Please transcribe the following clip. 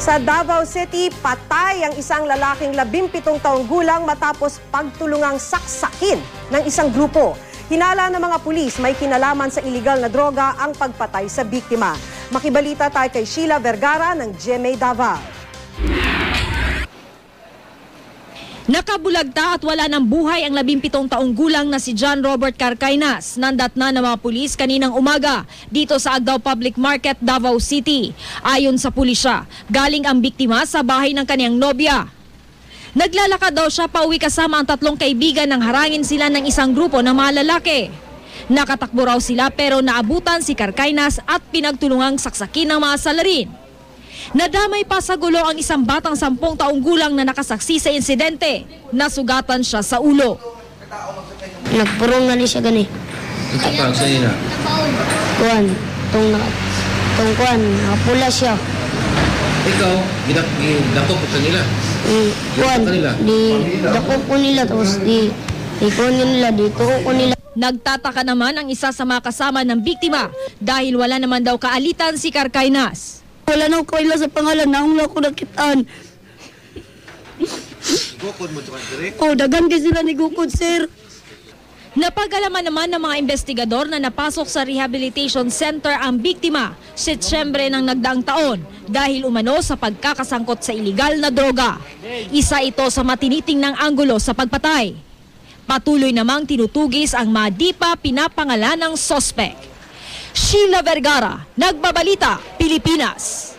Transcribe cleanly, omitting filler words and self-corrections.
Sa Davao City, patay ang isang lalaking 17 taong gulang matapos pagtulungang saksakin ng isang grupo. Hinala ng mga pulis may kinalaman sa iligal na droga ang pagpatay sa biktima. Makibalita tayo kay Sheila Vergara ng GMA Davao. Nakabulagta at wala ng buhay ang 17 taong gulang na si John Robert Carcainas. Nandatna ng mga pulis kaninang umaga dito sa Agdao Public Market, Davao City. Ayon sa pulisya, galing ang biktima sa bahay ng kaniyang nobya. Naglalakad daw siya pauwi kasama ang 3 kaibigan nang harangin sila ng isang grupo ng mga lalaki. Nakatakbo raw sila pero naabutan si Carcainas at pinagtulungang saksakin ng mga salarin. Nadamay pa sa gulo ang isang batang 10 taong gulang na nakasaksi sa insidente. Nasugatan siya sa ulo. Nagpurong na siya gani. Ito pa, sa'yo na? Kuwan, kuwan, nakapula siya. Ikaw, gidakop ko nila? Kuwan, dakop ko nila, tapos di tuko ko nila. Nagtataka naman ang isa sa mga kasama ng biktima dahil wala naman daw kaalitan si Carcainas. Wala na ko ila sa pangalan na wala ko nakitaan. Gukod mo ito direct? Oh, dagan kasi sila ni Gukod, sir. Napag-alaman naman ng mga investigador na napasok sa rehabilitation center ang biktima Setyembre ng nagdaang taon dahil umano sa pagkakasangkot sa iligal na droga. Isa ito sa matiniting ng anggulo sa pagpatay. Patuloy namang tinutugis ang mga di pa pinapangalanang sospek. Sheila Vergara, Nagbabalita, Pilipinas.